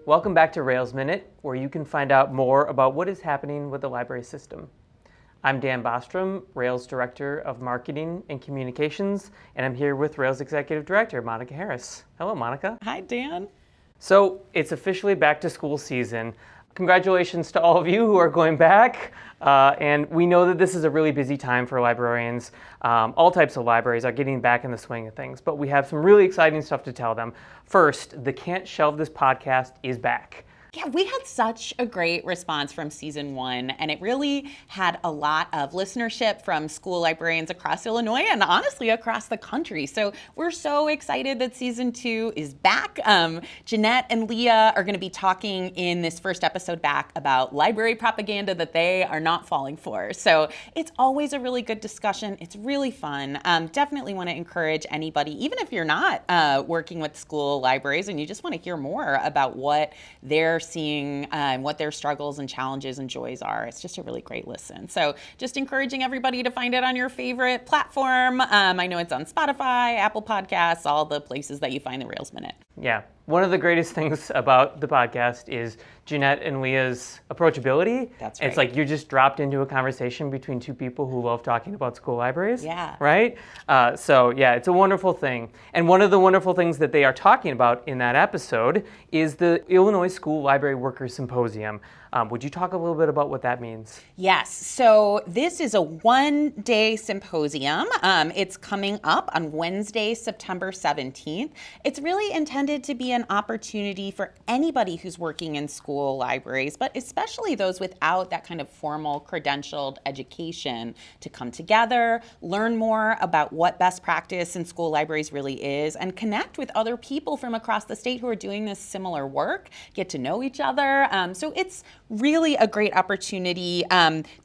Welcome back to Rails Minute, where you can find out more about what is happening with the library system. I'm Dan Bostrom, Rails Director of Marketing and Communications, and I'm here with Rails Executive Director, Monica Harris. Hello, Monica. Hi, Dan. So it's officially back to school season. Congratulations to all of you who are going back. And we know that this is a really busy time for librarians. All types of libraries are getting back in the swing of things, but we have some really exciting stuff to tell them. First, the Can't Shelve This podcast is back. Yeah, we had such a great response from season 1, and it really had a lot of listenership from school librarians across Illinois and honestly across the country. So we're so excited that season 2 is back. Jeanette and Leah are going to be talking in this first episode back about library propaganda that they are not falling for. So it's always a really good discussion. It's really fun. Definitely want to encourage anybody, even if you're not working with school libraries and you just want to hear more about what they're seeing what their struggles and challenges and joys are. It's just a really great listen. So just encouraging everybody to find it on your favorite platform. I know it's on Spotify, Apple Podcasts, all the places that you find the Rails Minute. Yeah. One of the greatest things about the podcast is Jeanette and Leah's approachability. That's right. It's like you just dropped into a conversation between two people who love talking about school libraries. Yeah. Right? So yeah, it's a wonderful thing. And one of the wonderful things that they are talking about in that episode is the Illinois School Library Workers Symposium. Would you talk a little bit about what that means? Yes. So this is a one-day symposium. It's coming up on Wednesday, September 17th. It's really intended to be an opportunity for anybody who's working in school libraries, but especially those without that kind of formal credentialed education to come together, learn more about what best practice in school libraries really is, and connect with other people from across the state who are doing this similar work, get to know each other. So it's really a great opportunity.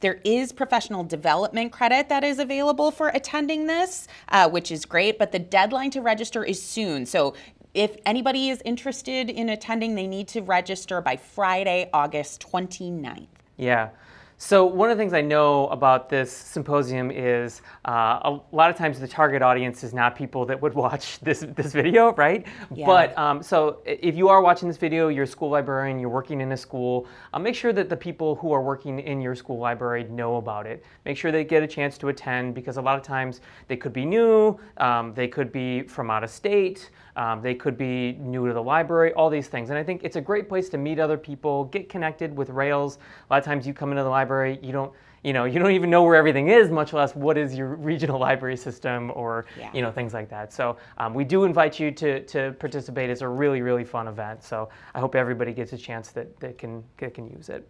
There is professional development credit that is available for attending this, which is great, but the deadline to register is soon. So if anybody is interested in attending, they need to register by Friday, August 29th. Yeah. So one of the things I know about this symposium is a lot of times the target audience is not people that would watch this video, right? Yeah. But so if you are watching this video, you're a school librarian, you're working in a school, make sure that the people who are working in your school library know about it. Make sure they get a chance to attend, because a lot of times they could be new, they could be from out of state, they could be new to the library, all these things. And I think it's a great place to meet other people, get connected with Rails. A lot of times you come into the library, you don't even know where everything is, much less what is your regional library system or things like that. So we do invite you to participate. It's a really, really fun event. So I hope everybody gets a chance that can use it.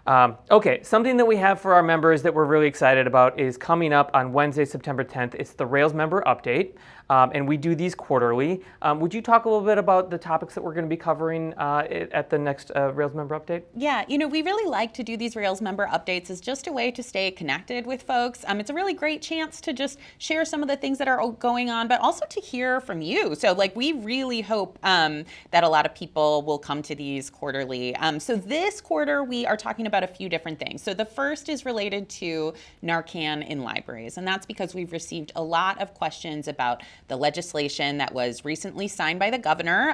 Okay, something that we have for our members that we're really excited about is coming up on Wednesday, September 10th. It's the Rails Member Update, and we do these quarterly. Would you talk a little bit about the topics that we're going to be covering at the next Rails Member Update? Yeah, we really like to do these Rails Member Updates as just a way to stay connected with folks. It's a really great chance to just share some of the things that are going on, but also to hear from you. So we really hope that a lot of people will come to these quarterly. So this quarter, we are talking about a few different things. So the first is related to Narcan in libraries, and that's because we've received a lot of questions about the legislation that was recently signed by the governor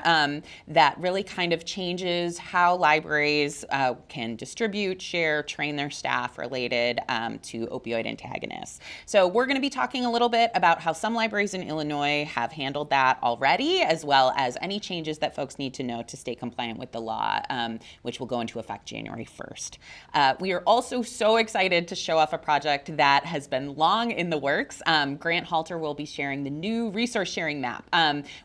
that really kind of changes how libraries can distribute, share, train their staff related to opioid antagonists. So we're going to be talking a little bit about how some libraries in Illinois have handled that already, as well as any changes that folks need to know to stay compliant with the law, which will go into effect January 1st. We are also so excited to show off a project that has been long in the works. Grant Halter will be sharing the new resource sharing map.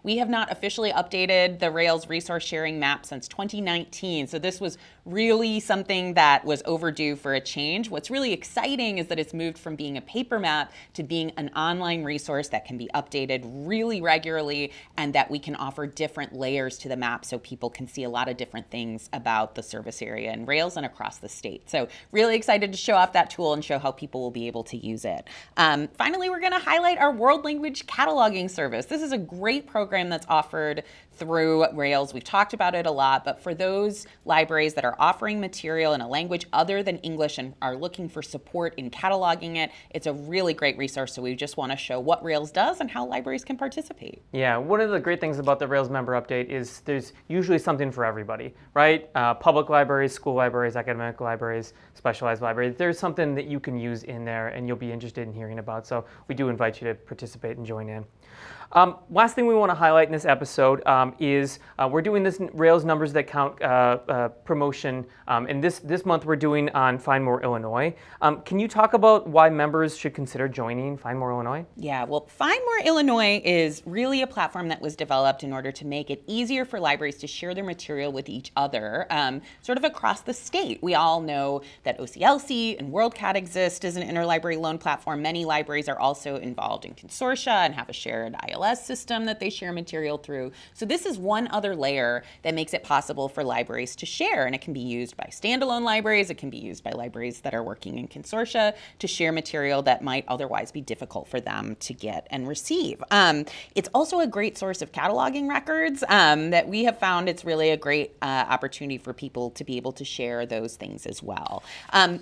We have not officially updated the Rails resource sharing map since 2019, so this was really something that was overdue for a change. What's really exciting is that it's moved from being a paper map to being an online resource that can be updated really regularly, and that we can offer different layers to the map so people can see a lot of different things about the service area in Rails and across the state. So really excited to show off that tool and show how people will be able to use it. Finally, we're going to highlight our world language cataloging service. This is a great program that's offered through Rails. We've talked about it a lot, but for those libraries that are offering material in a language other than English and are looking for support in cataloging it, it's a really great resource. So we just want to show what Rails does and how libraries can participate. Yeah, one of the great things about the Rails member update is there's usually something for everybody, right? Public libraries, school libraries, academic libraries, specialized libraries. There's something that you can use in there and you'll be interested in hearing about. So we do invite you to participate and join in. Last thing we want to highlight in this episode is we're doing this Rails Numbers That Count promotion, and this month we're doing on Find More Illinois. Can you talk about why members should consider joining Find More Illinois? Yeah, well, Find More Illinois is really a platform that was developed in order to make it easier for libraries to share their material with each other, sort of across the state. We all know that OCLC and WorldCat exist as an interlibrary loan platform. Many libraries are also involved in consortia and have a shared ILS system that they share material through. So this is one other layer that makes it possible for libraries to share, and it can be used by standalone libraries, it can be used by libraries that are working in consortia to share material that might otherwise be difficult for them to get and receive. It's also a great source of cataloging records that we have found. It's really a great opportunity for people to be able to share those things as well.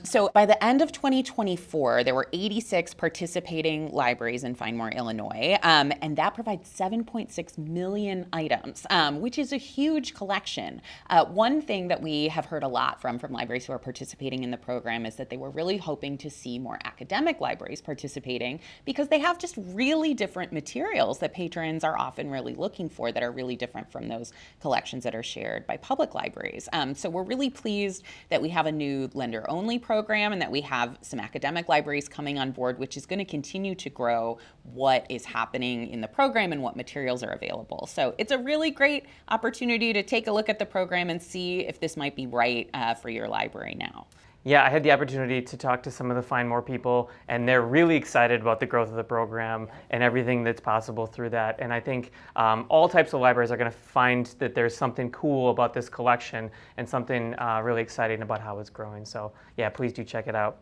So by the end of 2024, there were 86 participating libraries in Find More Illinois, and that provides 7.6 million items, which is a huge collection. One thing that we have heard a lot from libraries who are participating in the program is that they were really hoping to see more academic libraries participating because they have just really different materials that patrons are often really looking for that are really different from those collections that are shared by public libraries. So we're really pleased that we have a new lender-only program and that we have some academic libraries coming on board, which is going to continue to grow what is happening in the program and what materials are available. So it's a really great opportunity to take a look at the program and see if this might be right for your library now. Yeah, I had the opportunity to talk to some of the Find More people, and they're really excited about the growth of the program and everything that's possible through that. And I think all types of libraries are going to find that there's something cool about this collection and something really exciting about how it's growing. So yeah, please do check it out.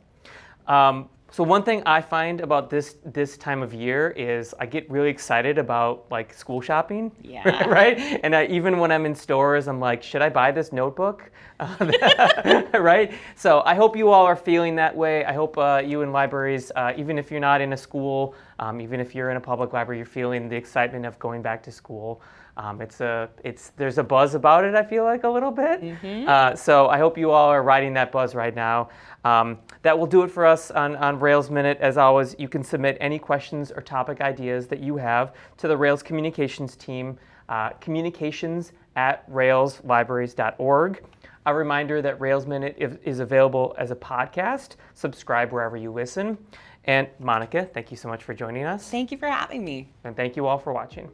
So one thing I find about this time of year is I get really excited about like school shopping, yeah. right? And even when I'm in stores, I'm like, should I buy this notebook? Right? So I hope you all are feeling that way. I hope you in libraries, even if you're not in a school, even if you're in a public library, you're feeling the excitement of going back to school. There's a buzz about it, I feel like, a little bit. Mm-hmm. So I hope you all are riding that buzz right now. That will do it for us on Rails Minute. As always, you can submit any questions or topic ideas that you have to the Rails communications team, communications@railslibraries.org. A reminder that Rails Minute is available as a podcast. Subscribe wherever you listen. And Monica, thank you so much for joining us. Thank you for having me. And thank you all for watching.